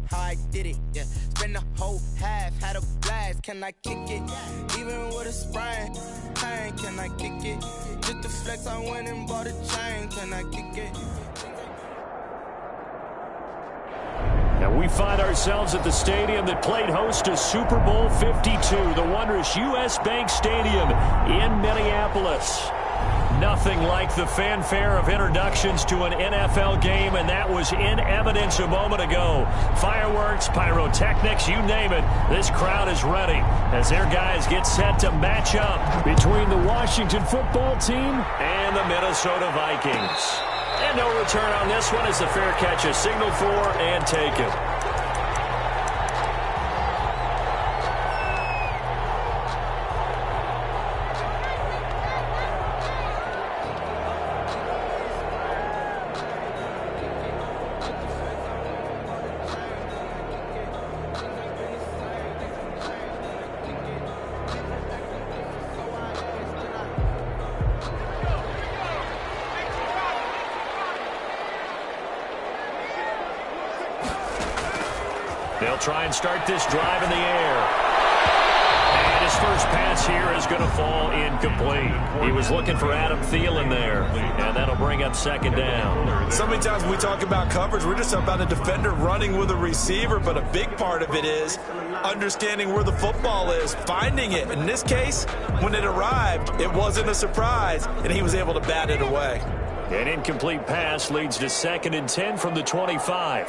how I did it, yeah. Spend the whole half, had a blast, can I kick it? Even with a sprain, pain, can I kick it? Just the flex, I went and bought a chain, can I kick it? And we find ourselves at the stadium that played host to Super Bowl 52, the wondrous U.S. Bank Stadium in Minneapolis. Nothing like the fanfare of introductions to an NFL game, and that was in evidence a moment ago. Fireworks, pyrotechnics, you name it. This crowd is ready as their guys get set to match up between the Washington football team and the Minnesota Vikings. And no return on this one as the fair catch is signaled for and taken. They'll try and start this drive in the air. And his first pass here is going to fall incomplete. He was looking for Adam Thielen there. And that'll bring up second down. So many times when we talk about coverage, we're just about a defender running with a receiver. But a big part of it is understanding where the football is, finding it. In this case, when it arrived, it wasn't a surprise, and he was able to bat it away. An incomplete pass leads to 2nd and 10 from the 25.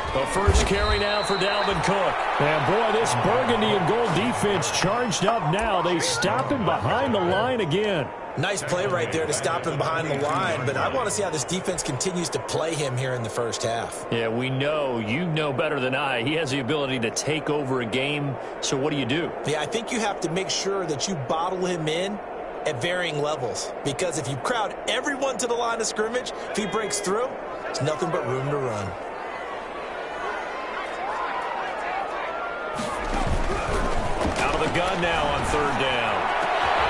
The first carry now for Dalvin Cook. And boy, this burgundy and gold defense charged up now. They stop him behind the line again. Nice play right there to stop him behind the line, but I want to see how this defense continues to play him here in the first half. Yeah, we know. You know better than I. He has the ability to take over a game, so what do? Yeah, I think you have to make sure that you bottle him in at varying levels, because if you crowd everyone to the line of scrimmage, if he breaks through, there's nothing but room to run. The gun now on 3rd down.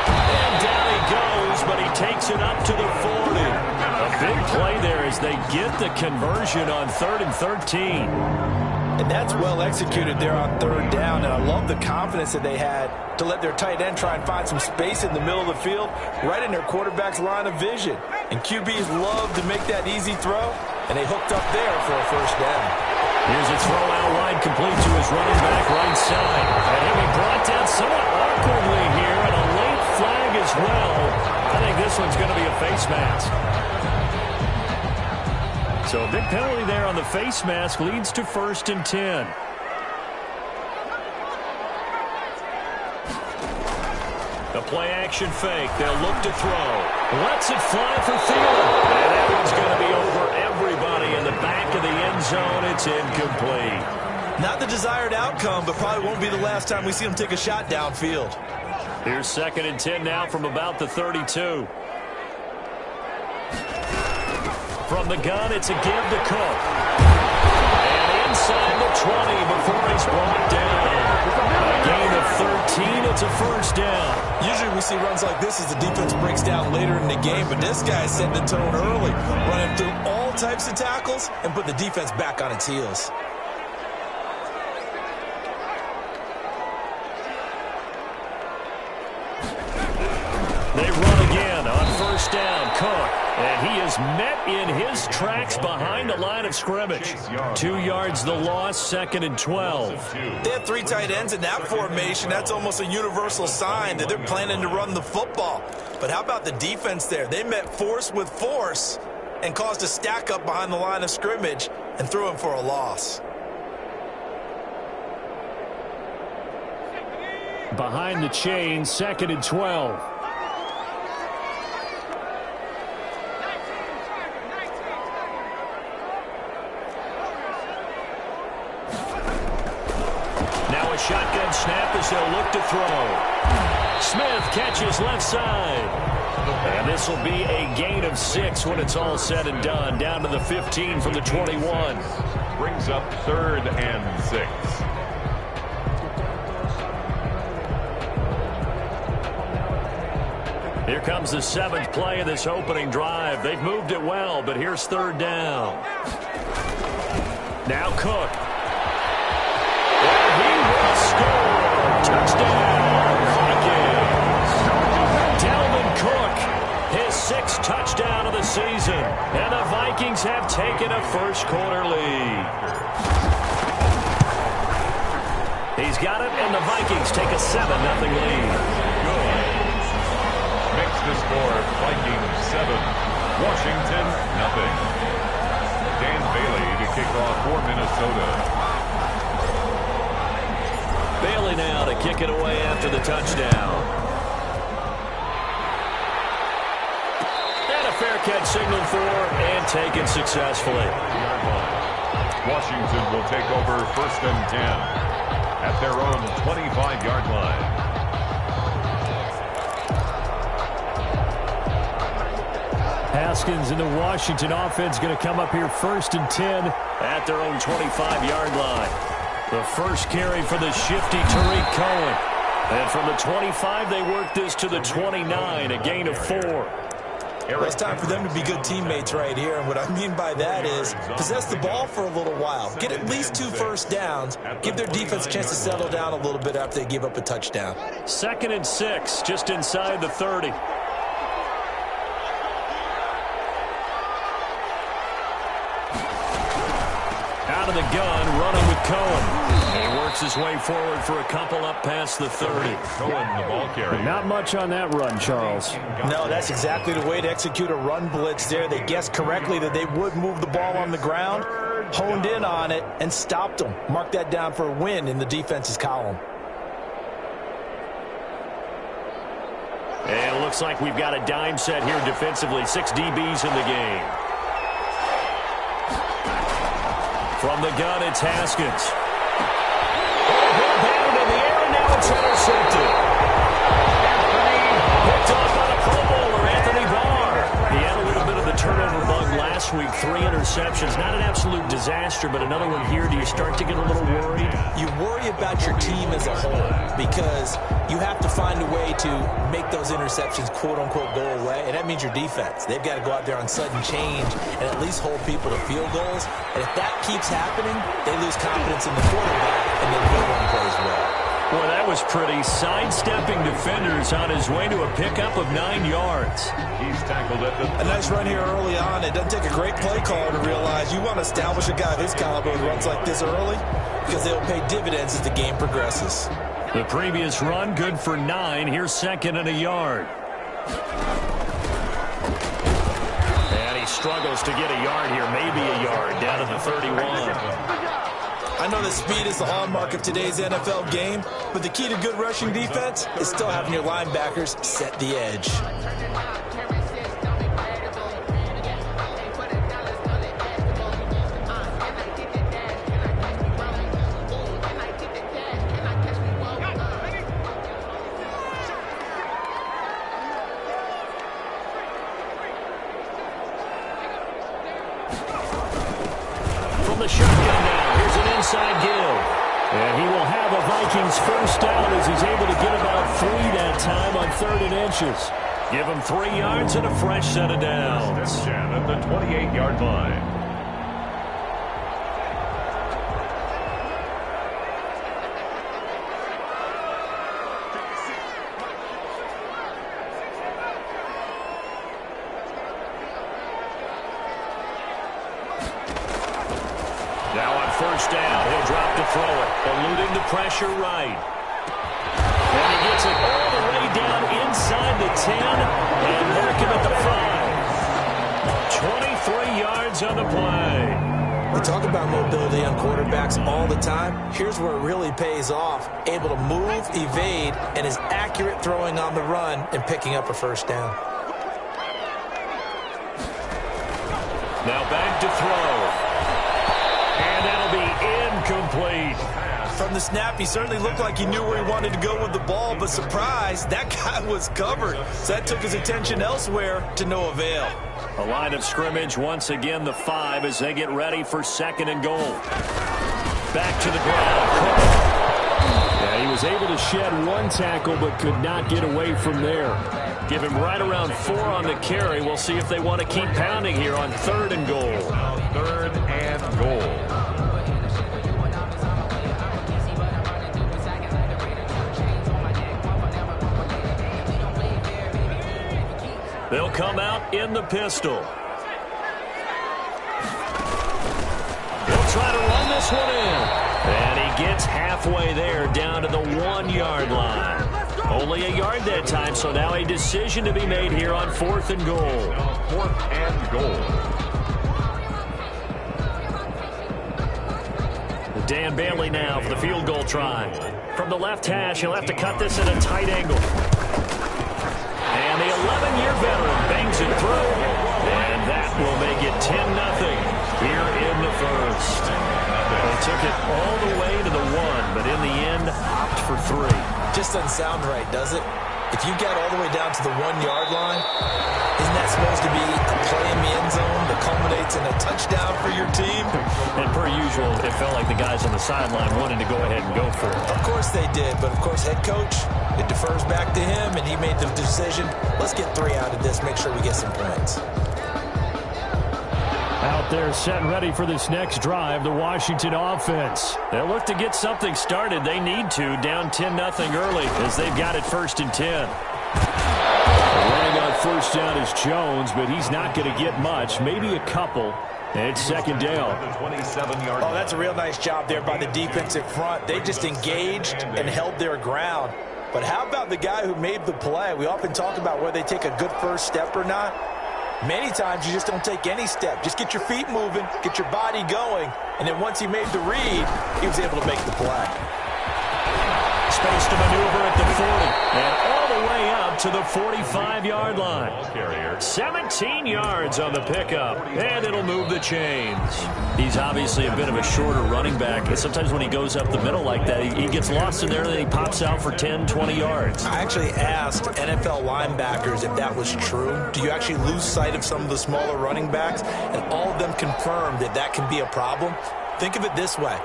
And down he goes, but he takes it up to the 40. A big play there as they get the conversion on 3rd and 13. And that's well executed there on 3rd down, and I love the confidence that they had to let their tight end try and find some space in the middle of the field, right in their quarterback's line of vision. And QBs love to make that easy throw, and they hooked up there for a 1st down. Here's a throw out wide, complete to his running back right side. And he'll be brought down somewhat awkwardly here, and a late flag as well. I think this one's going to be a face mask. So a big penalty there on the face mask leads to 1st and 10. The play action fake. They'll look to throw. Lets it fly for Thielen. And that one's going to be over everybody in the back of the end zone. It's incomplete. Not the desired outcome, but probably won't be the last time we see him take a shot downfield. Here's 2nd and 10 now from about the 32. From the gun, it's a give to Cook. And inside the 20 before he's brought down. A gain of 13, it's a 1st down. Usually we see runs like this as the defense breaks down later in the game, but this guy set the tone early, running through all types of tackles and put the defense back on its heels. They run again on 1st down. Cook. And he is met in his tracks behind the line of scrimmage. 2 yards the loss, 2nd and 12. They have 3 tight ends in that formation. That's almost a universal sign that they're planning to run the football. But how about the defense there? They met force with force and caused a stack up behind the line of scrimmage and threw him for a loss. Behind the chain, 2nd and 12. Shotgun snap as they'll look to throw. Smith catches left side. And this will be a gain of 6 when it's all said and done. Down to the 15 from the 21. Brings up 3rd and 6. Here comes the 7th play of this opening drive. They've moved it well, but here's 3rd down. Now Cook. And he will score. Touchdown, Vikings. Dalvin Cook, his 6th touchdown of the season. And the Vikings have taken a first-quarter lead. He's got it, and the Vikings take a 7-0 lead. Good. Makes the score Vikings 7, Washington 0. Dan Bailey to kick off for Minnesota. Bailey now to kick it away after the touchdown. And a fair catch signaled for and taken successfully. Washington will take over 1st and 10 at their own 25-yard line. Haskins and the Washington offense going to come up here 1st and 10 at their own 25-yard line. The first carry for the shifty Tariq Cohen. And from the 25, they work this to the 29, a gain of 4. Well, it's time for them to be good teammates right here. And what I mean by that is possess the ball for a little while. Get at least 2 first downs. Give their defense a chance to settle down a little bit after they give up a touchdown. 2nd and 6, just inside the 30. Out of the gun, running with Cohen. He works his way forward for a couple up past the 30. Cohen, the ball carrier. Not much on that run, Charles. No, that's exactly the way to execute a run blitz there. They guessed correctly that they would move the ball on the ground, honed in on it, and stopped them. Mark that down for a win in the defense's column. And it looks like we've got a dime set here defensively. 6 DBs in the game. From the gun, it's Haskins. Batted in the air, and now it's intercepted. Picked off on a Pro Bowler, Anthony Barr. He had a little bit of the turnover bug last week. 3 interceptions. Not an absolute disaster, but another one here. Do you start to get a little worried? You worry about your team as a whole because you have to find a way to make those interceptions, quote-unquote, go away, and that means your defense. They've got to go out there on sudden change and at least hold people to field goals. And if that keeps happening, they lose confidence in the quarterback, and then no one plays well. Boy, that was pretty. Sidestepping defenders on his way to a pickup of 9 yards. He's tackled at the... A nice run here early on. It doesn't take a great play caller to realize you want to establish a guy of his caliber who runs like this early because they'll pay dividends as the game progresses. The previous run, good for 9. Here's 2nd and a yard. And he struggles to get a yard here, maybe a yard, down to the 31. I know that speed is the hallmark of today's NFL game, but the key to good rushing defense is still having your linebackers set the edge. From the shotgun now, here's an inside give. And he will have a Vikings first down as he's able to get about 3 that time on 3rd and inches. Give him 3 yards and a fresh set of downs. At the 28-yard line. Now on first down, he'll drop to throw it, eluding the pressure right. And he gets it all the way down inside the 10 and working at the 5. 23 yards on the play. We talk about mobility on quarterbacks all the time. Here's where it really pays off. Able to move, evade, and is accurate throwing on the run and picking up a first down. Now back to throw. And that'll be incomplete. From the snap, he certainly looked like he knew where he wanted to go with the ball, but surprise, that guy was covered. So that took his attention elsewhere to no avail. A line of scrimmage once again, the 5 as they get ready for 2nd and goal. Back to the ground. Yeah, he was able to shed 1 tackle but could not get away from there. Give him right around 4 on the carry. We'll see if they want to keep pounding here on 3rd and goal. 3rd and goal. in the pistol. He'll try to run this one in. And he gets halfway there, down to the 1-yard line. Only a yard that time, so now a decision to be made here on 4th and goal. 4th and goal. Dan Bailey now for the field goal try. From the left hash, he'll have to cut this at a tight angle. And the 11-year veteran bangs it through. And that will make it 10-0 here in the first. They took it all the way to the 1, but in the end, opt for 3. Just doesn't sound right, does it? If you get all the way down to the 1-yard line, isn't that supposed to be a play in the end zone that culminates in a touchdown for your team? And per usual, it felt like the guys on the sideline wanted to go ahead and go for it. Of course they did, but of course head coach, it defers back to him, and he made the decision, let's get 3 out of this, make sure we get some points. Out there set and ready for this next drive, the Washington offense. They'll look to get something started. They need to, down 10-0 early as they've got it 1st and 10. Running on first down is Jones, but he's not going to get much, maybe a couple. And it's 2nd down. Oh, that's a real nice job there by the defensive front. They just engaged and held their ground. But how about the guy who made the play? We often talk about whether they take a good first step or not. Many times you just don't take any step. Just get your feet moving, get your body going, and then once he made the read, he was able to make the play. Space to maneuver at the 40, and all the way up to the 45-yard line. 17 yards on the pickup, and it'll move the chains. He's obviously a bit of a shorter running back, and sometimes when he goes up the middle like that, he gets lost in there, and then he pops out for 10, 20 yards. I actually asked NFL linebackers if that was true. Do you actually lose sight of some of the smaller running backs? And all of them confirmed that that can be a problem. Think of it this way.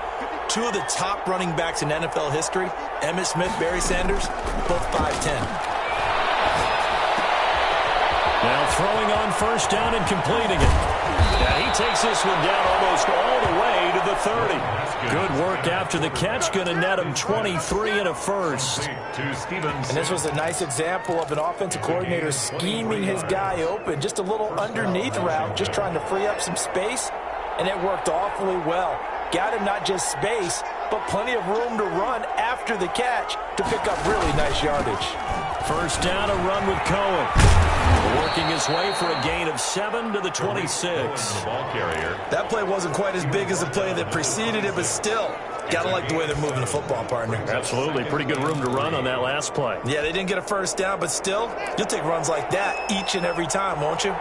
2 of the top running backs in NFL history, Emmitt Smith, Barry Sanders, both 5'10". Now throwing on first down and completing it. And he takes this one down almost all the way to the 30. Good work after the catch. Going to net him 23 and a first. And this was a nice example of an offensive coordinator scheming his guy open. Just a little underneath route, just trying to free up some space. And it worked awfully well. Got him not just space, but plenty of room to run after the catch to pick up really nice yardage. First down, a run with Cohen. Working his way for a gain of 7 to the 26. That play wasn't quite as big as the play that preceded it, but still, gotta like the way they're moving the football, partner. Absolutely. Pretty good room to run on that last play. Yeah, they didn't get a first down, but still, you'll take runs like that each and every time, won't you?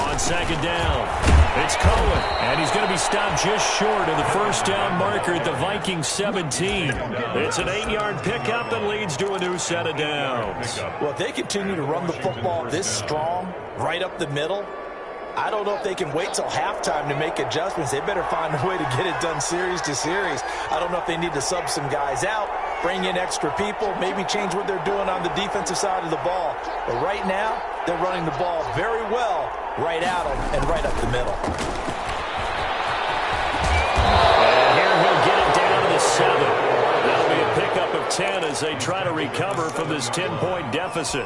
On 2nd down. It's Cohen, and he's going to be stopped just short of the first down marker at the Vikings 17. It's an 8-yard pickup and leads to a new set of downs. Well, if they continue to run the football this strong, right up the middle, I don't know if they can wait till halftime to make adjustments. They better find a way to get it done series to series. I don't know if they need to sub some guys out, bring in extra people, maybe change what they're doing on the defensive side of the ball. But right now, they're running the ball very well right at them and right up the middle. And here he'll get it down to the 7. That'll be a pickup of 10 as they try to recover from this 10-point deficit.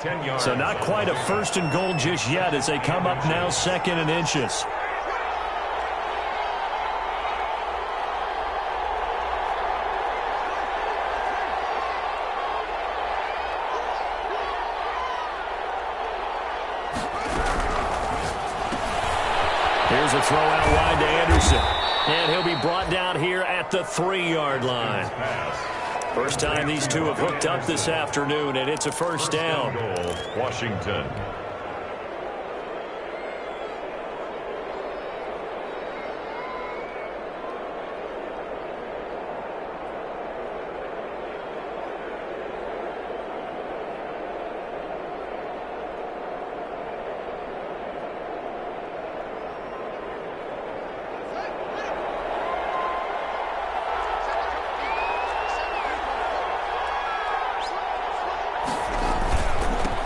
10 yards. So not quite a 1st and goal just yet as they come up now 2nd and inches. Here's a throw out wide to Anderson. And he'll be brought down here at the 3-yard line. First time these two have hooked up this afternoon, and it's a first down. Washington.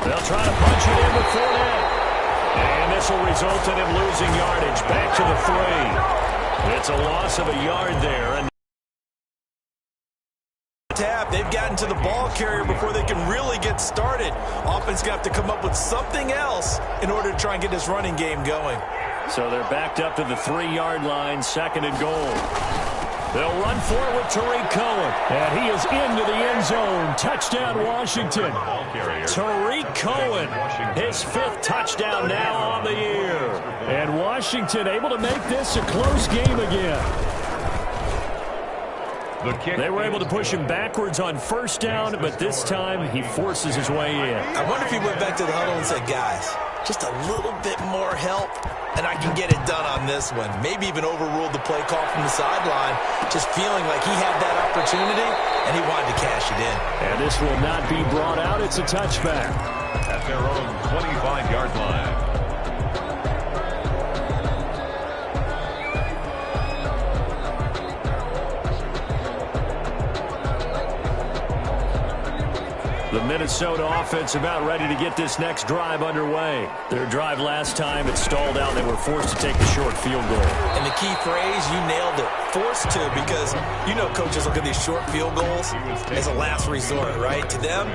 They'll try to punch it in with Fournette. And this will result in him losing yardage back to the 3. It's a loss of a yard there. And they've gotten to the ball carrier before they can really get started. Offense going to have to come up with something else in order to try and get this running game going. So they're backed up to the 3-yard line, 2nd and goal. They'll run for it with Tariq Cohen. And he is into the end zone. Touchdown, Washington. Tariq Cohen, his 5th touchdown now on the year. And Washington able to make this a close game again. They were able to push him backwards on 1st down, but this time he forces his way in. I wonder if he went back to the huddle and said, guys, just a little bit more help, and I can get it done on this one. Maybe even overruled the play call from the sideline, just feeling like he had that opportunity, and he wanted to cash it in. And this will not be brought out. It's a touchback. At their own 25-yard line. The Minnesota offense about ready to get this next drive underway. Their drive last time, it stalled out. They were forced to take the short field goal. And the key phrase, you nailed it, forced to, because you know coaches look at these short field goals as a last resort, right? To them,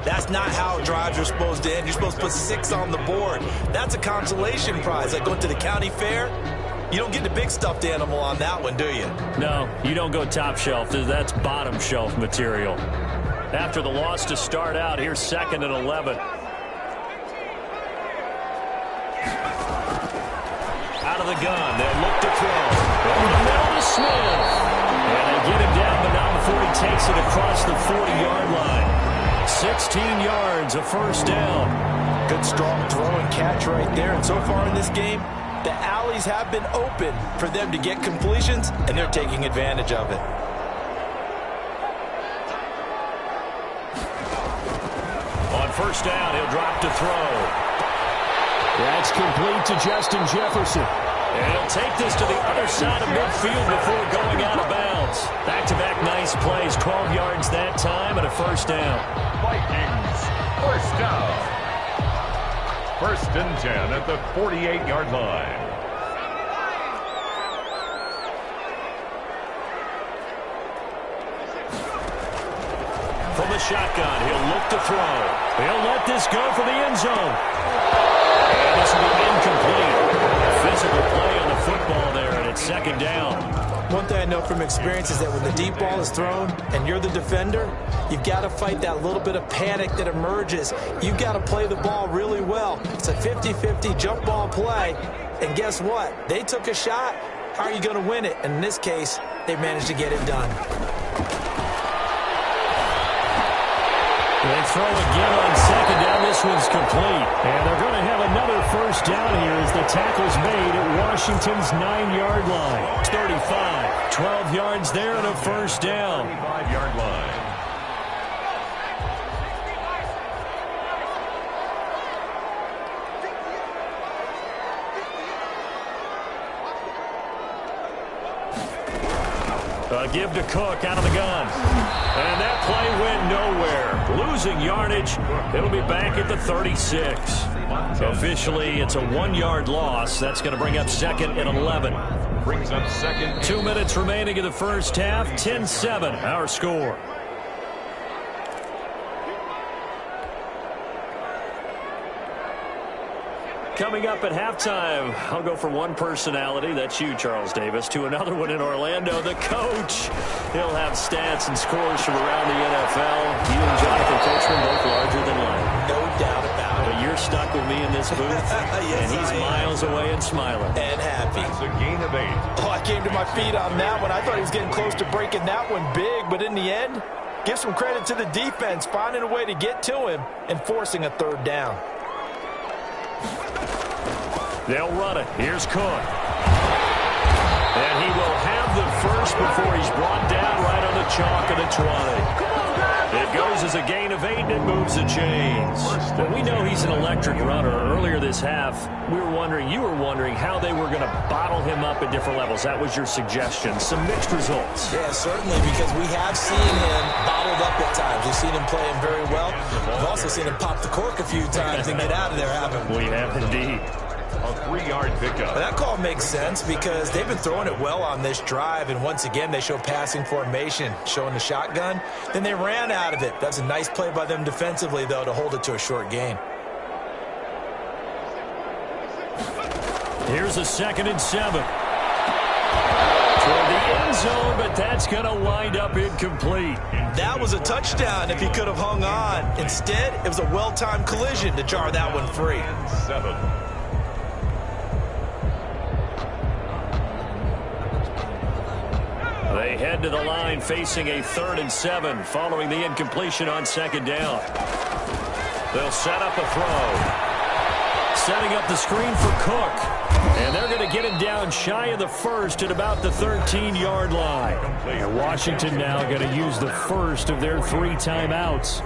that's not how drives are supposed to end. You're supposed to put 6 on the board. That's a consolation prize. Like going to the county fair, you don't get the big stuffed animal on that one, do you? No, you don't go top shelf. That's bottom shelf material. After the loss to start out, here's 2nd and 11. Out of the gun, they'll look to throw. Over the middle to Smith. And they get him down, but not before he takes it across the 40-yard line. 16 yards, a 1st down. Good strong throw and catch right there. And so far in this game, the alleys have been open for them to get completions, and they're taking advantage of it. On 1st down, he'll drop to throw. That's complete to Justin Jefferson. And he'll take this to the other side of midfield before going out of bounds. Back-to-back nice plays, 12 yards that time and a 1st down. Vikings, 1st down. 1st and 10 at the 48-yard line. From the shotgun, he'll look to throw. He'll let this go for the end zone. And this will be incomplete. Physical play on the football there, and it's 2nd down. One thing I know from experience is that when the deep ball is thrown and you're the defender, you've got to fight that little bit of panic that emerges. You've got to play the ball really well. It's a 50-50 jump ball play. And guess what? They took a shot. How are you going to win it? And in this case, they managed to get it done. They throw again on 2nd down. This one's complete. And they're going to have another 1st down here as the tackle's made at Washington's 9-yard line. 35. 12 yards there and a 1st down. 25-yard line. Give to Cook out of the gun. And that play went nowhere. Losing yardage. It'll be back at the 36. Officially, it's a 1-yard loss. That's going to bring up 2nd and 11. Brings up 2nd. 2 minutes remaining in the 1st half. 10-7, our score. Coming up at halftime, I'll go from one personality, that's you, Charles Davis, to another one in Orlando, the coach. He'll have stats and scores from around the NFL. You and Jonathan Coachman both larger than life. No doubt about it. But you're stuck with me in this booth, yes, and he's miles away and smiling. And happy. That's a gain of 8. Oh, I came to my feet on that one. I thought he was getting close to breaking that one big, but in the end, give some credit to the defense, finding a way to get to him and forcing a 3rd down. They'll run it. Here's Cook. And he will have the first before he's brought down right on the chalk of the 20. It goes as a gain of 8, and it moves the chains. Well, we know he's an electric runner. Earlier this half, you were wondering how they were going to bottle him up at different levels. That was your suggestion. Some mixed results. Yeah, certainly, because we have seen him bottled up at times. We've seen him playing very well. We've also seen him pop the cork a few times and get out of there, haven't we? We have indeed. A 3-yard pickup. That call makes sense because they've been throwing it well on this drive, and once again they show passing formation, showing the shotgun. Then they ran out of it. That's a nice play by them defensively, though, to hold it to a short gain. Here's a 2nd and 7. Toward the end zone, but that's going to wind up incomplete. That was a touchdown if he could have hung on. Instead, it was a well-timed collision to jar that one free. 7. They head to the line facing a 3rd and 7 following the incompletion on 2nd down. They'll set up a throw. Setting up the screen for Cook. And they're going to get him down shy of the 1st at about the 13-yard line. And Washington now going to use the first of their 3 timeouts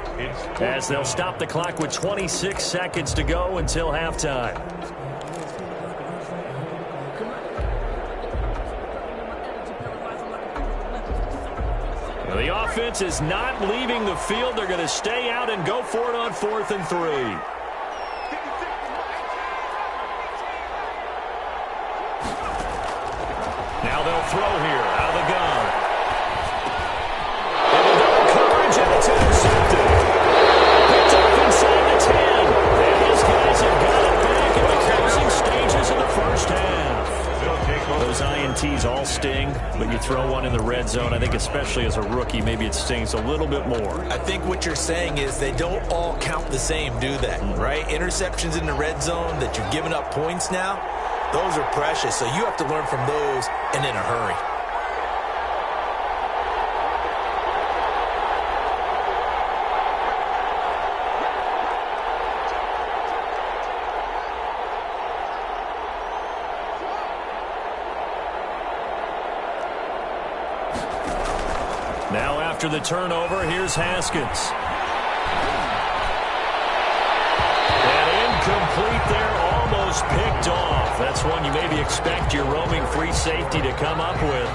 as they'll stop the clock with 26 seconds to go until halftime. The offense is not leaving the field. They're going to stay out and go for it on 4th and 3. Now they'll throw here out of the gun. Into double coverage, and it's intercepted. Picked up inside the 10. And these guys have got it back in the closing stages of the first half. Those INTs all sting, but you throw one in the red zone, I think especially as a rookie, maybe it stings a little bit more. I think what you're saying is they don't all count the same, do they? Right? Interceptions in the red zone that you've given up points now, those are precious, so you have to learn from those and in a hurry. Now after the turnover, here's Haskins. And incomplete there, almost picked off. That's one you maybe expect your roaming free safety to come up with.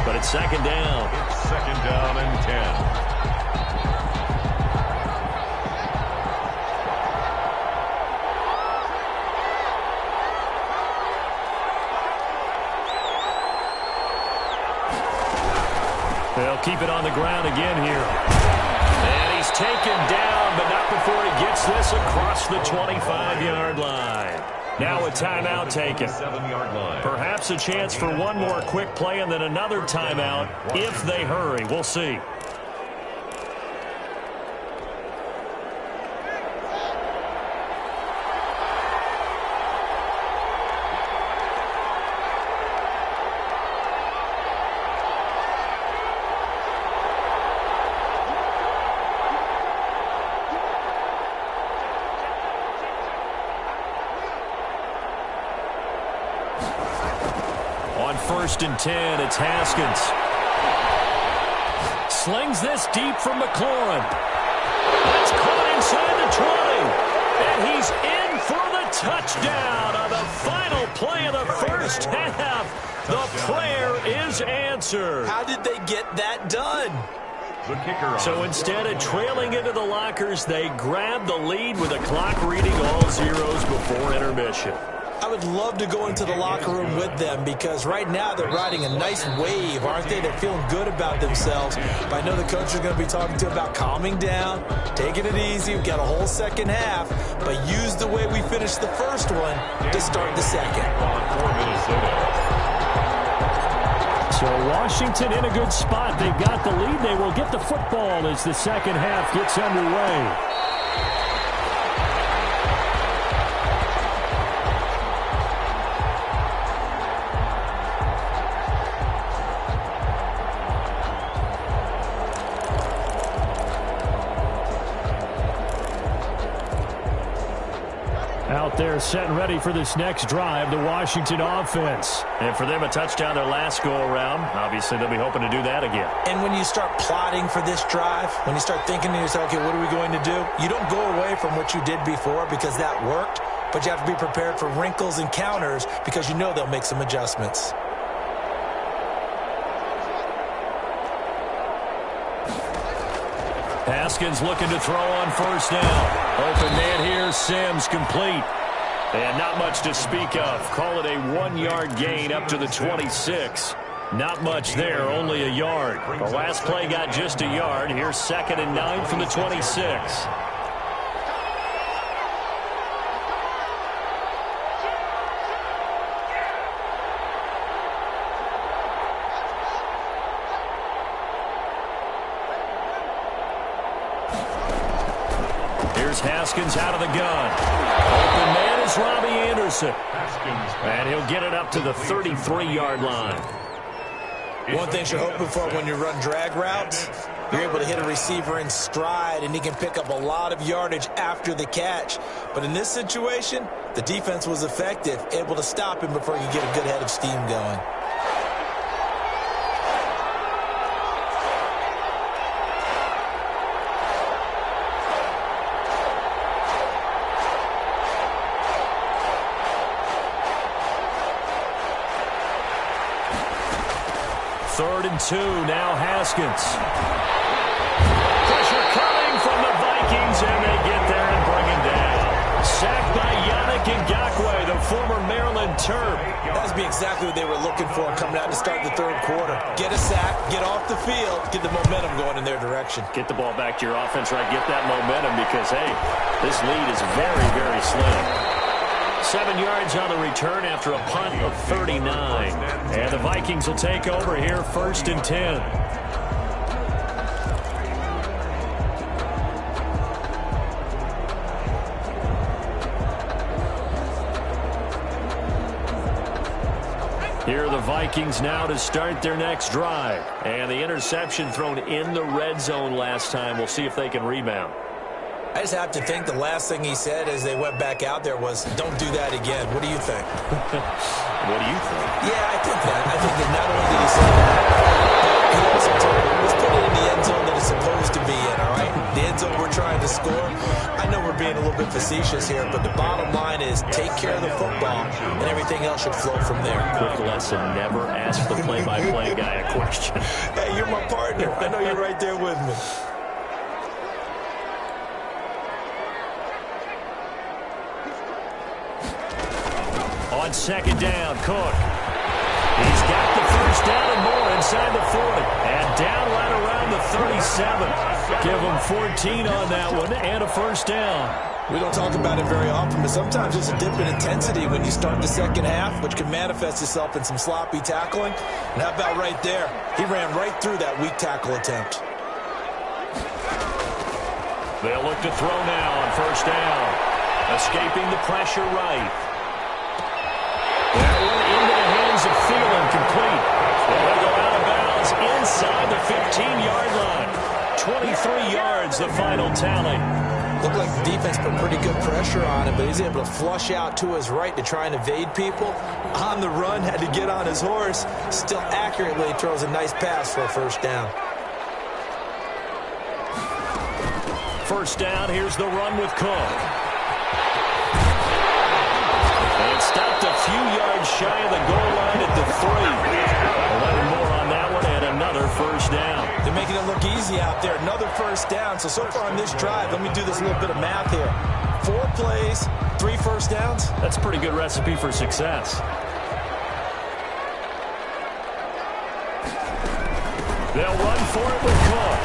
But it's 2nd down. 2nd down and 10. They'll keep it on the ground again here. And he's taken down, but not before he gets this across the 25-yard line. Now a timeout taken. 7-yard line. Perhaps a chance for one more quick play and then another timeout if they hurry. We'll see. On 1st and 10, it's Haskins. Slings this deep from McLaurin. That's caught inside the 20. And he's in for the touchdown on the final play of the first half. The prayer is answered. How did they get that done? The kicker. So instead of trailing into the lockers, they grab the lead with a clock reading all zeros before intermission. I would love to go into the locker room with them because right now they're riding a nice wave, aren't they? They're feeling good about themselves. But I know the coach is going to be talking to them about calming down, taking it easy. We've got a whole second half, but use the way we finished the first one to start the second. For Minnesota. So Washington in a good spot. They've got the lead. They will get the football as the second half gets underway. Out there set and ready for this next drive, the Washington offense. And for them, a touchdown their last go-around. Obviously, they'll be hoping to do that again. And when you start plotting for this drive, when you start thinking to yourself, okay, what are we going to do? You don't go away from what you did before because that worked, but you have to be prepared for wrinkles and counters because you know they'll make some adjustments. Haskins looking to throw on 1st down. Open man here, Sims complete. And not much to speak of. Call it a 1-yard gain up to the 26. Not much there, only a yard. The last play got just a yard. Here's 2nd and 9 from the 26. Haskins out of the gun. Open man is Robbie Anderson. And he'll get it up to the 33-yard line. One thing you're hoping for when you run drag routes, you're able to hit a receiver in stride, and he can pick up a lot of yardage after the catch. But in this situation, the defense was effective, able to stop him before he could get a good head of steam going. Third and 2, now Haskins. Pressure coming from the Vikings, and they get there and bring him down. Sacked by Yannick Ngakoue, the former Maryland Terp. That would be exactly what they were looking for coming out to start the third quarter. Get a sack, get off the field, get the momentum going in their direction. Get the ball back to your offense, right? Get that momentum because, hey, this lead is very, very slim. 7 yards on the return after a punt of 39. And the Vikings will take over here, 1st and 10. Here are the Vikings now to start their next drive. And the interception thrown in the red zone last time. We'll see if they can rebound. I just have to think the last thing he said as they went back out there was, don't do that again. What do you think? What do you think? Yeah, I think that. I think that not only did he say that, but he also told him, let's put it in the end zone that it's supposed to be in, all right? The end zone we're trying to score. I know we're being a little bit facetious here, but the bottom line is take care of the football, and everything else should flow from there. Quick lesson, never ask the play-by-play guy a question. Hey, you're my partner. I know you're right there with me. On 2nd down, Cook. He's got the first down and more inside the 40. And down right around the 37. Give him 14 on that one and a first down. We don't talk about it very often, but sometimes there's a dip in intensity when you start the second half, which can manifest itself in some sloppy tackling. And how about right there? He ran right through that weak tackle attempt. They'll look to throw now on first down. Escaping the pressure right. That one into the hands of Thielen, complete. They'll go out of bounds inside the 15-yard line. 23 yards, the final tally. Looked like the defense put pretty good pressure on him, but he's able to flush out to his right to try and evade people. On the run, had to get on his horse. Still accurately throws a nice pass for a first down. First down, here's the run with Cook. And stopped a few yards shy of the goal line at the 3. 11 more on that one and another first down. They're making it look easy out there. Another first down. So far on this drive, let me do this little bit of math here. 4 plays, 3 first downs. That's a pretty good recipe for success. They'll run for it with Cook.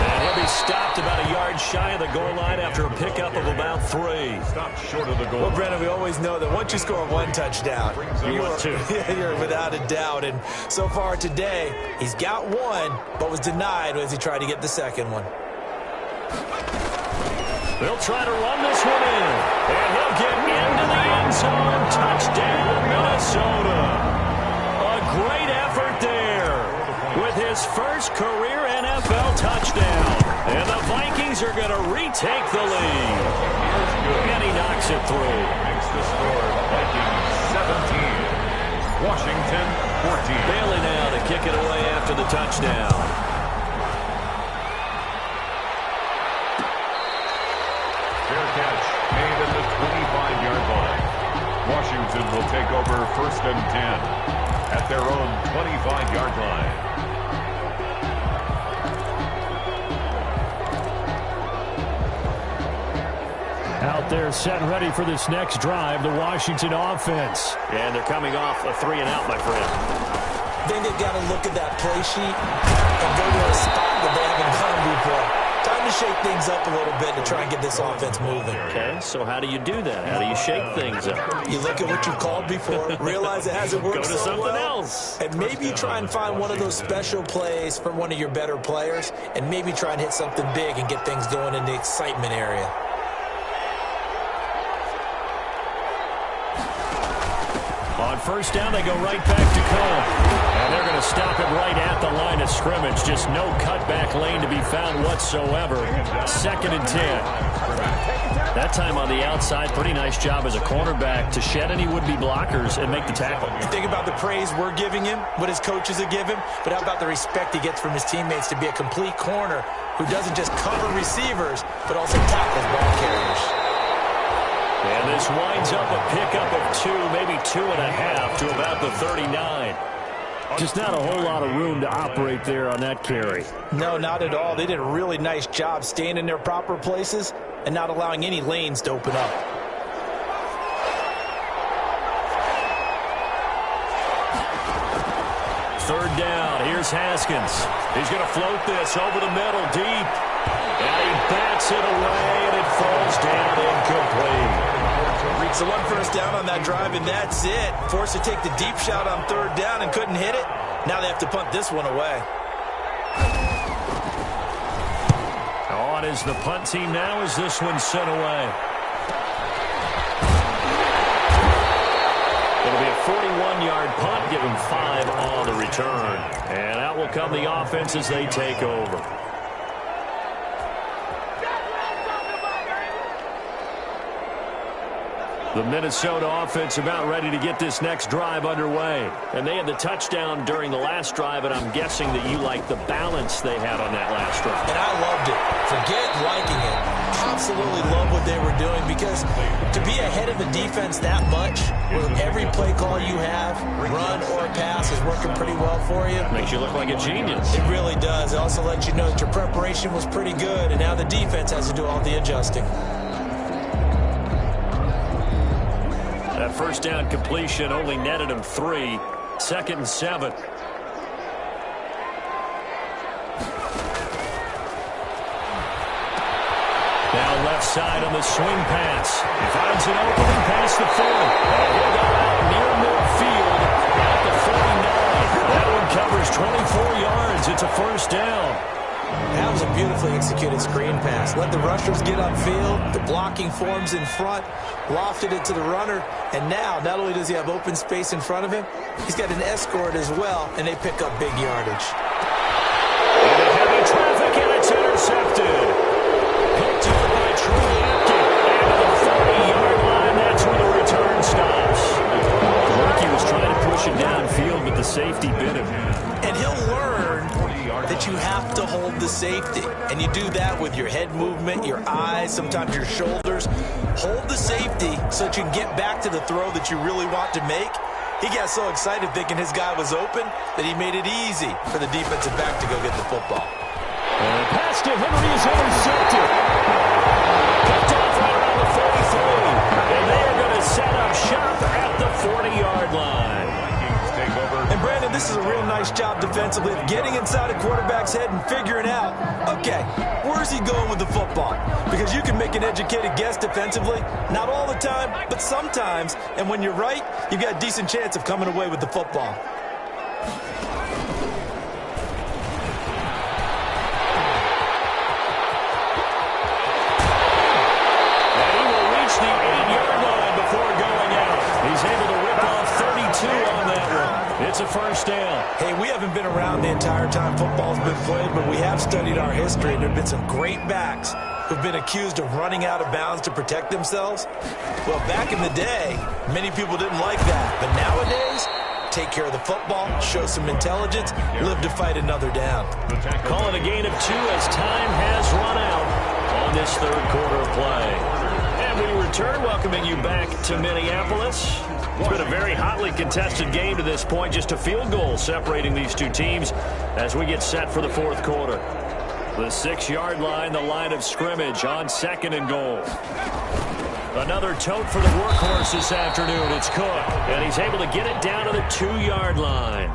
And he'll be stopped about a yard shy of the goal line after a pickup of about 3. Stopped short of the goal. Well, Brennan, we always know that once you score 1 touchdown, you're without a doubt. And so far today, he's got 1, but was denied as he tried to get the second one. They'll try to run this one in. And he'll get into the end zone. Touchdown, Minnesota. A great effort there with his first career NFL touchdown. And the Vikings are going to retake the lead. And he knocks it through. Makes the score Vikings 17. Washington 14. Bailey now to kick it away after the touchdown. Fair catch made at the 25-yard line. Washington will take over 1st and 10 at their own 25-yard line. Out there set and ready for this next drive, the Washington offense. And they're coming off a 3-and-out, my friend. I think they've got to look at that play sheet and go to a spot that they haven't gone before. Time to shake things up a little bit to try and get this offense moving. Okay, so how do you do that? How do you shake things up? You look at what you called before, realize it hasn't worked Go to so something well, else. and maybe try and find one of those special plays from one of your better players, and maybe try and hit something big and get things going in the excitement area. On first down, they go right back to Cole. And they're going to stop it right at the line of scrimmage. Just no cutback lane to be found whatsoever. 2nd and 10. That time on the outside, pretty nice job as a cornerback to shed any would-be blockers and make the tackle. You think about the praise we're giving him, what his coaches have given him, but how about the respect he gets from his teammates to be a complete corner who doesn't just cover receivers, but also tackles ball carriers. And this winds up a pickup of 2, maybe 2.5 to about the 39. Just not a whole lot of room to operate there on that carry. No, not at all. They did a really nice job staying in their proper places and not allowing any lanes to open up. Third down. Here's Haskins. He's going to float this over the middle deep. And he bats it away, and it falls down incomplete. Reached the 1 first down on that drive, and that's it. Forced to take the deep shot on 3rd down and couldn't hit it. Now they have to punt this one away. On is the punt team now as this one's sent away. It'll be a 41-yard punt, give them 5 on the return. And out will come the offense as they take over. The Minnesota offense about ready to get this next drive underway. And they had the touchdown during the last drive, and I'm guessing that you like the balance they had on that last drive. And I loved it. Forget liking it. Absolutely love what they were doing, because to be ahead of the defense that much, where every play call you have, run or pass, is working pretty well for you. Makes you look like a genius. It really does. It also lets you know that your preparation was pretty good, and now the defense has to do all the adjusting. That first down completion only netted him 3. 2nd and 7. Now left side on the swing pass. He finds an opening past the 40. And he'll go out near midfield at the 49. That one covers 24 yards. It's a first down. That was a beautifully executed screen pass. Let the rushers get upfield. The blocking forms in front. Lofted it to the runner. And now, not only does he have open space in front of him, he's got an escort as well, and they pick up big yardage. Into heavy traffic, and it's intercepted. Picked up by Troy Apke. And to the 40-yard line, that's where the return stops. The rookie was trying to push him downfield, but the safety bit him. And he'll learn that you have to hold the safety. And you do that with your head movement, your eyes, sometimes your shoulders. Hold the safety so that you can get back to the throw that you really want to make. He got so excited thinking his guy was open that he made it easy for the defensive back to go get the football. And the pass to Henry is intercepted. Picked off right around the 43. And they are going to set up shop at the 40-yard line. And Brandon, this is a real nice job defensively of getting inside a quarterback's head and figuring out, okay, where's he going with the football? Because you can make an educated guess defensively, not all the time, but sometimes. And when you're right, you've got a decent chance of coming away with the football. And he will reach the 8-yard line before going out. He's able to rip off 32 on that one. It's a first down. Hey, we haven't been around the entire time football's been played, but we have studied our history, and there have been some great backs who've been accused of running out of bounds to protect themselves. Well, back in the day, many people didn't like that. But nowadays, take care of the football, show some intelligence, live to fight another down. Call it a gain of 2 as time has run out on this third quarter of play. And we return, welcoming you back to Minneapolis. It's been a very hotly contested game to this point. Just a field goal separating these two teams as we get set for the fourth quarter. The 6-yard line, the line of scrimmage on 2nd and goal. Another tote for the workhorse this afternoon. It's Cook, and he's able to get it down to the 2-yard line.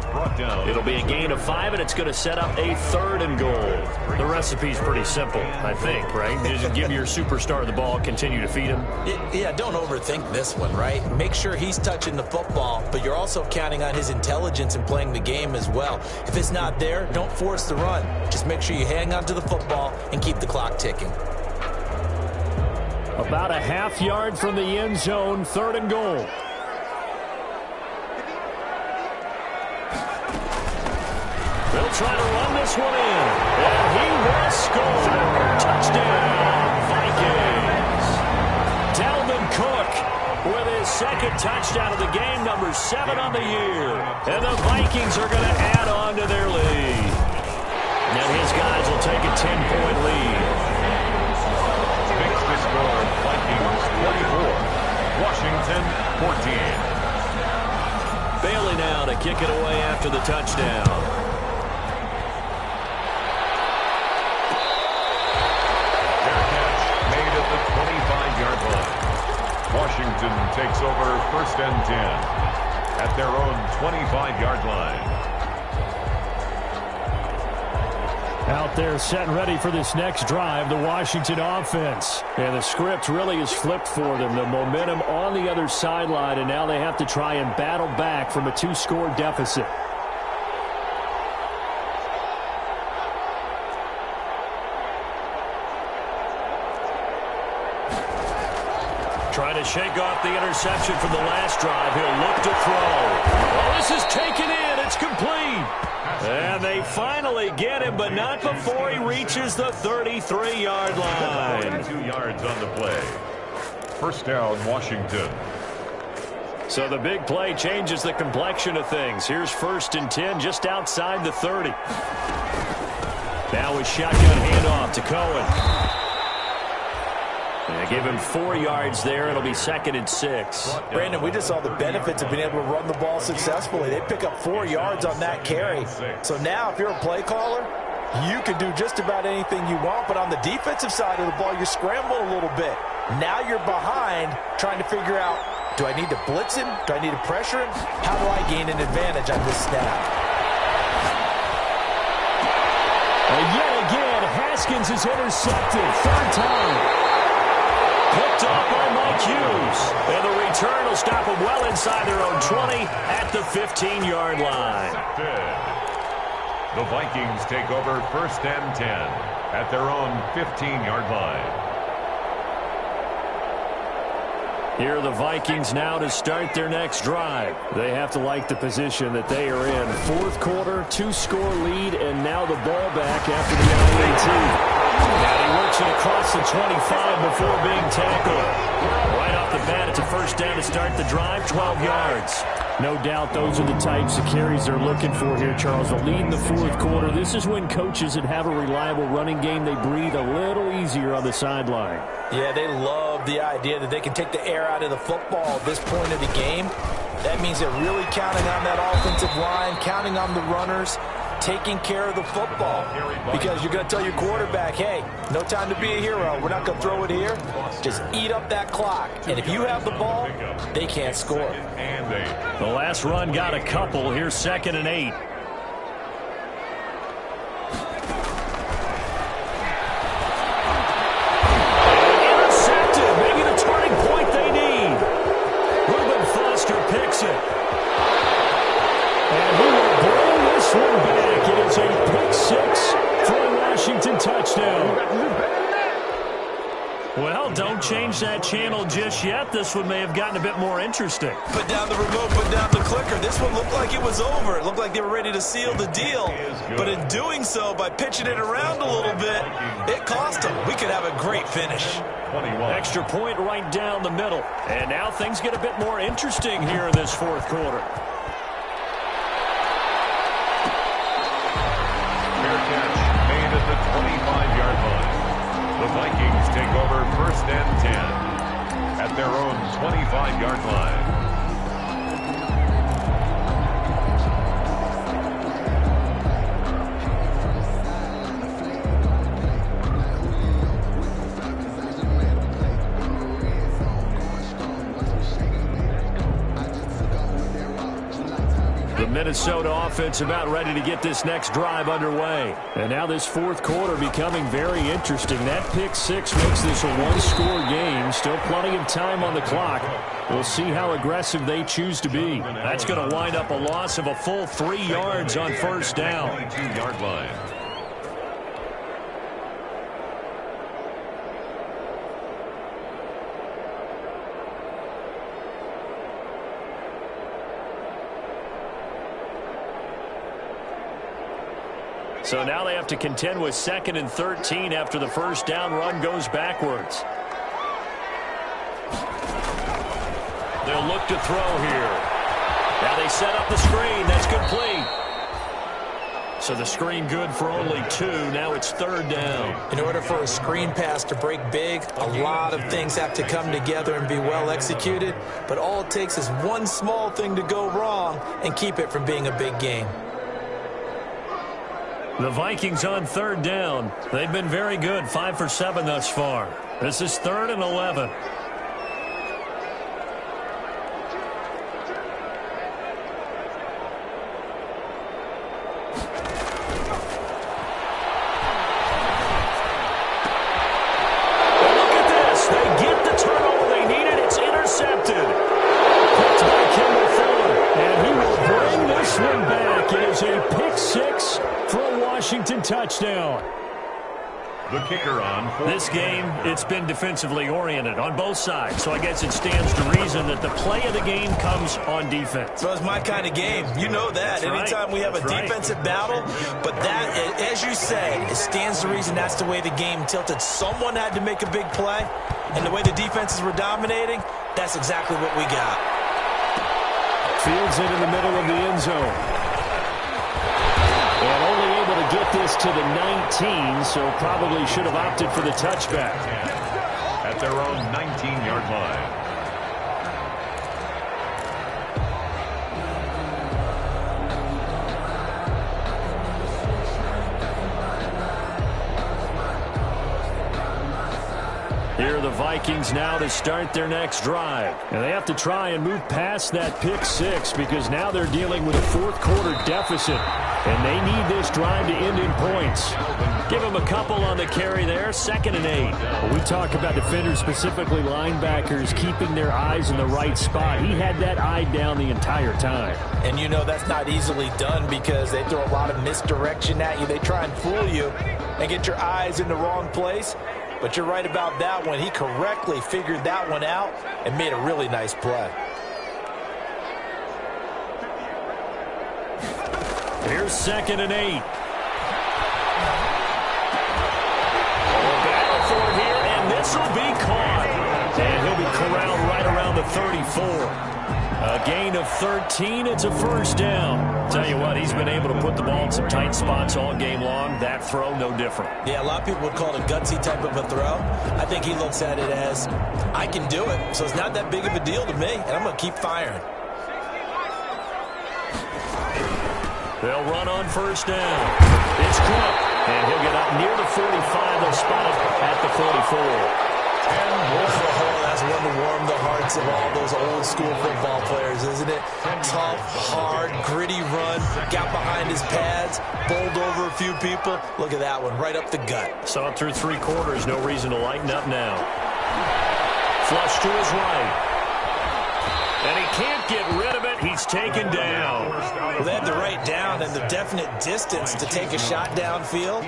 It'll be a gain of 5, and it's going to set up a 3rd and goal. The recipe's pretty simple, I think, right? Just give your superstar the ball, continue to feed him. Yeah, don't overthink this one, right? Make sure he's touching the football, but you're also counting on his intelligence in playing the game as well. If it's not there, don't force the run. Just make sure you hang on to the football and keep the clock ticking. About a half-yard from the end zone, 3rd and goal. They'll try to run this one in, and he will score. Touchdown, Vikings. Dalvin Cook with his 2nd touchdown of the game, number 7 on the year. And the Vikings are going to add on to their lead. And his guys will take a 10-point lead. Score, Vikings 24, Washington 14. Bailey now to kick it away after the touchdown. Their catch made at the 25-yard line. Washington takes over 1st and 10 at their own 25-yard line. Out there set and ready for this next drive, the Washington offense. And the script really is flipped for them. The momentum on the other sideline, and now they have to try and battle back from a 2-score deficit. Trying to shake off the interception from the last drive. He'll look to throw. Well, this is taken in. It's complete. And they finally get him, but not before he reaches the 33-yard line. 2 yards on the play. 1st down, Washington. So the big play changes the complexion of things. Here's 1st and 10 just outside the 30. Now with shotgun handoff to Cohen. They give him 4 yards there. It'll be 2nd and 6. Brandon, we just saw the benefits of being able to run the ball successfully. They pick up 4 yards on that carry. So now if you're a play caller, you can do just about anything you want. But on the defensive side of the ball, you're scrambling a little bit. Now you're behind trying to figure out, do I need to blitz him? Do I need to pressure him? How do I gain an advantage on this snap? And yet again, Haskins is intercepted. 3rd time. Picked off by Mike Hughes. And the return will stop them well inside their own 20 at the 15-yard line. The Vikings take over 1st and 10 at their own 15-yard line. Here are the Vikings now to start their next drive. They have to like the position that they are in. 4th quarter, 2-score lead, and now the ball back after the IAT. And he works it across the 25 before being tackled. Right off the bat, it's a 1st down to start the drive, 12 yards. No doubt those are the types of carries they're looking for here, Charles. The lead in the 4th quarter. This is when coaches that have a reliable running game, they breathe a little easier on the sideline. Yeah, they love the idea that they can take the air out of the football at this point of the game. That means they're really counting on that offensive line, counting on the runners, taking care of the football. Because you're going to tell your quarterback, hey, no time to be a hero. We're not going to throw it here. Just eat up that clock. And if you have the ball, they can't score. The last run got a couple. Here's 2nd and 8. Intercepted. Maybe the turning point they need. Reuben Foster picks it. And he will bring this one back. It is a pick 6 for a Washington touchdown. Well, don't change that channel just yet. This one may have gotten a bit more interesting. Put down the remote, put down the clicker. This one looked like it was over. It looked like they were ready to seal the deal. But in doing so, by pitching it around a little bit, it cost them. We could have a great finish. 21. Extra point right down the middle. And now things get a bit more interesting here in this 4th quarter. Fair catch made at the 25-yard line. The Vikings take over 1st and 10 at their own 25-yard line. Minnesota offense about ready to get this next drive underway. And now this fourth quarter becoming very interesting. That pick six makes this a one-score game. Still plenty of time on the clock. We'll see how aggressive they choose to be. That's going to wind up a loss of a full 3 yards on first down. 22-yard line. So now they have to contend with 2nd and 13 after the first down run goes backwards. They'll look to throw here. Now they set up the screen. That's complete. So the screen good for only 2. Now it's 3rd down. In order for a screen pass to break big, a lot of things have to come together and be well executed. But all it takes is one small thing to go wrong and keep it from being a big game. The Vikings on 3rd down. They've been very good, 5 for 7 thus far. This is 3rd and 11. Look at this. They get the turnover they needed. It's intercepted. Picked by Kendall Fuller. And he will bring this one back. It is a pick six for a Washington touchdown. The kicker on. This game, it's been defensively oriented on both sides, so I guess it stands to reason that the play of the game comes on defense. So it's my kind of game. You know that. Anytime we have a defensive battle, but that, as you said, it stands to reason that's the way the game tilted. Someone had to make a big play, and the way the defenses were dominating, that's exactly what we got. Fields it in the middle of the end zone. And only able to get this to the 19, so probably should have opted for the touchback. At their own 19-yard line. Here are the Vikings now to start their next drive. And they have to try and move past that pick six because now they're dealing with a fourth quarter deficit. And they need this drive to end in points. Give them a couple on the carry there, 2nd and 8. When we talk about defenders, specifically linebackers, keeping their eyes in the right spot. He had that eye down the entire time. And you know that's not easily done because they throw a lot of misdirection at you. They try and fool you and get your eyes in the wrong place. But you're right about that one. He correctly figured that one out and made a really nice play. Here's 2nd and 8. Battle for it here, and this will be caught. And he'll be corralled right around the 34. A gain of 13. It's a first down. Tell you what, he's been able to put the ball in some tight spots all game long. That throw, no different. Yeah, a lot of people would call it a gutsy type of a throw. I think he looks at it as, I can do it, so it's not that big of a deal to me, and I'm going to keep firing. They'll run on first down. It's Crump, and he'll get up near the 45. They'll spot him at the 44. That's one to warm the hearts of all those old school football players, isn't it? Tough, hard, gritty run, got behind his pads, bowled over a few people. Look at that one, right up the gut. Saw it through 3 quarters, no reason to lighten up now. Flush to his right. And he can't get rid of it. He's taken down. Well, they had the right down and the definite distance to take a shot downfield,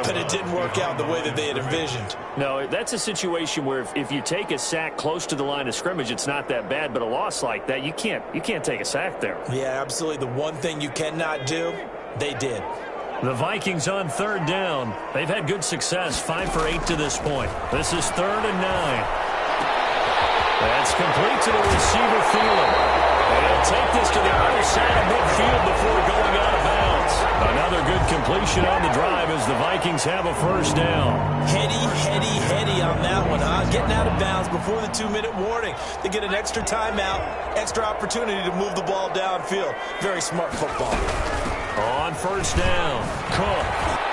but it didn't work out the way that they had envisioned. No, that's a situation where if you take a sack close to the line of scrimmage, it's not that bad. But a loss like that, you can't take a sack there. Yeah, absolutely. The one thing you cannot do, they did. The Vikings on 3rd down. They've had good success, 5 for 8 to this point. This is 3rd and 9. That's complete to the receiver, Thielen. And he'll take this to the other side of midfield before going out of bounds. Another good completion on the drive as the Vikings have a first down. Heady on that one, huh? Getting out of bounds before the 2-minute warning. They get an extra timeout, extra opportunity to move the ball downfield. Very smart football. On first down, Cook.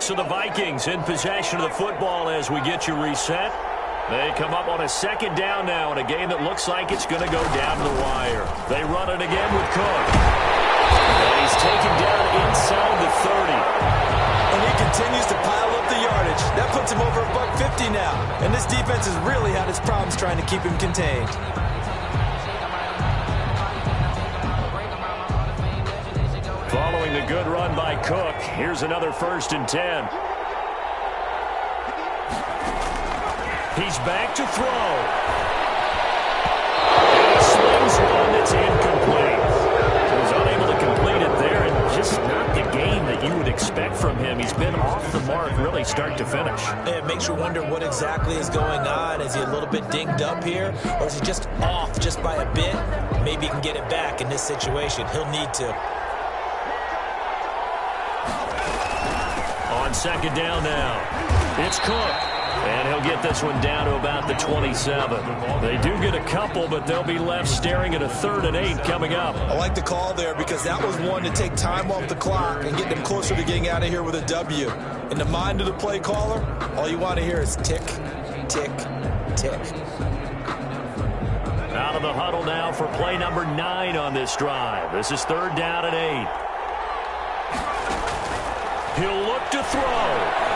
So the Vikings in possession of the football as we get you reset. They come up on a second down now in a game that looks like it's going to go down to the wire. They run it again with Cook. And he's taken down inside the 30. And he continues to pile up the yardage. That puts him over $150 now. And this defense has really had its problems trying to keep him contained. Following the good run by Cook, here's another 1st and 10. He's back to throw. And he slings one that's incomplete. He was unable to complete it there, and just not the game that you would expect from him. He's been off the mark really start to finish. It makes you wonder what exactly is going on. Is he a little bit dinged up here, or is he just off just by a bit? Maybe he can get it back in this situation. He'll need to. On second down now, it's Cook. And he'll get this one down to about the 27. They do get a couple, but they'll be left staring at a 3rd and 8 coming up. I like the call there because that was one to take time off the clock and get them closer to getting out of here with a W. In the mind of the play caller, all you want to hear is tick, tick, tick. Out of the huddle now for play number 9 on this drive. This is 3rd down and 8. He'll look to throw.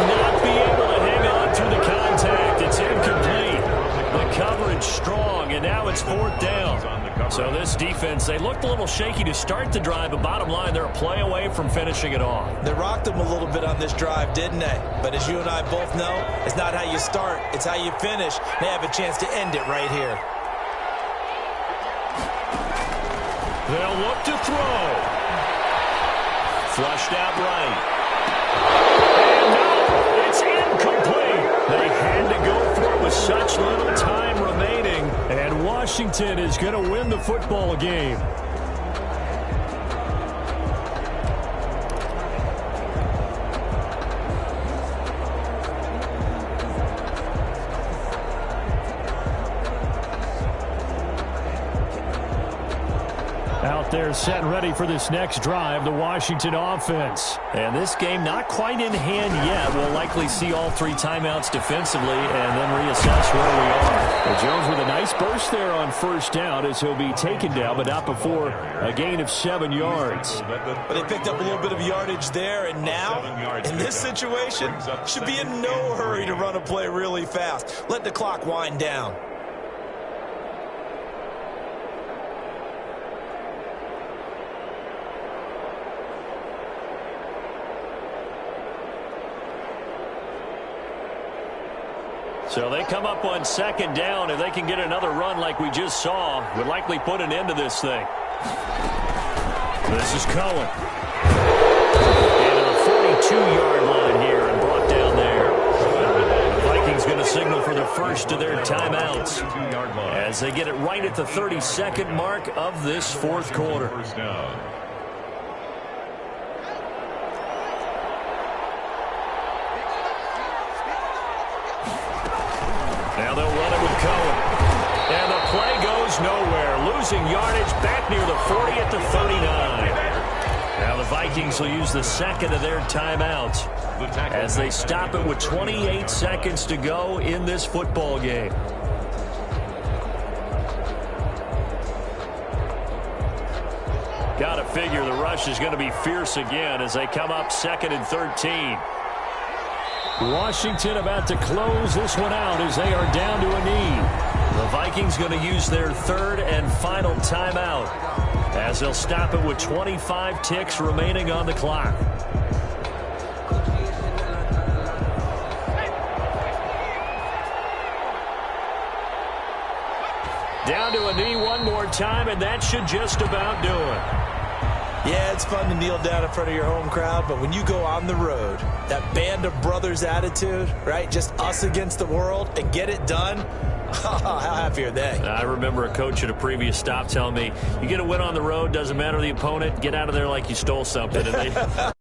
Not be able to hang on to the contact. It's incomplete. The coverage strong, and now it's 4th down. So this defense, they looked a little shaky to start the drive, but bottom line, they're a play away from finishing it off. They rocked them a little bit on this drive, didn't they? But as you and I both know, it's not how you start, it's how you finish. They have a chance to end it right here. They'll look to throw. Flushed out right. It's incomplete. They had to go for it with such little time remaining. And Washington is going to win the football game. Out there set and ready for this next drive, the Washington offense. And this game not quite in hand yet. We'll likely see all 3 timeouts defensively and then reassess where we are. Well, Jones with a nice burst there on 1st down as he'll be taken down, but not before a gain of 7 yards. But they picked up a little bit of yardage there, and now, in this situation, should be in no hurry to run a play really fast. Let the clock wind down. So they come up on 2nd down. If they can get another run like we just saw, would likely put an end to this thing. This is Cohen. And a 42-yard line here and brought down there. The Vikings going to signal for the first of their timeouts as they get it right at the 32nd mark of this 4th quarter. Now they'll run it with Cohen. And the play goes nowhere. Losing yardage back near the 40 at the 39. Now the Vikings will use the 2nd of their timeouts as they stop it with 28 seconds to go in this football game. Got to figure the rush is going to be fierce again as they come up 2nd and 13. Washington about to close this one out as they are down to a knee. The Vikings going to use their 3rd and final timeout as they'll stop it with 25 ticks remaining on the clock. Down to a knee one more time, and that should just about do it. Yeah, it's fun to kneel down in front of your home crowd, but when you go on the road, that band of brothers attitude, right? Just us against the world and get it done. How happy are they? I remember a coach at a previous stop telling me, you get a win on the road, doesn't matter the opponent, get out of there like you stole something. And they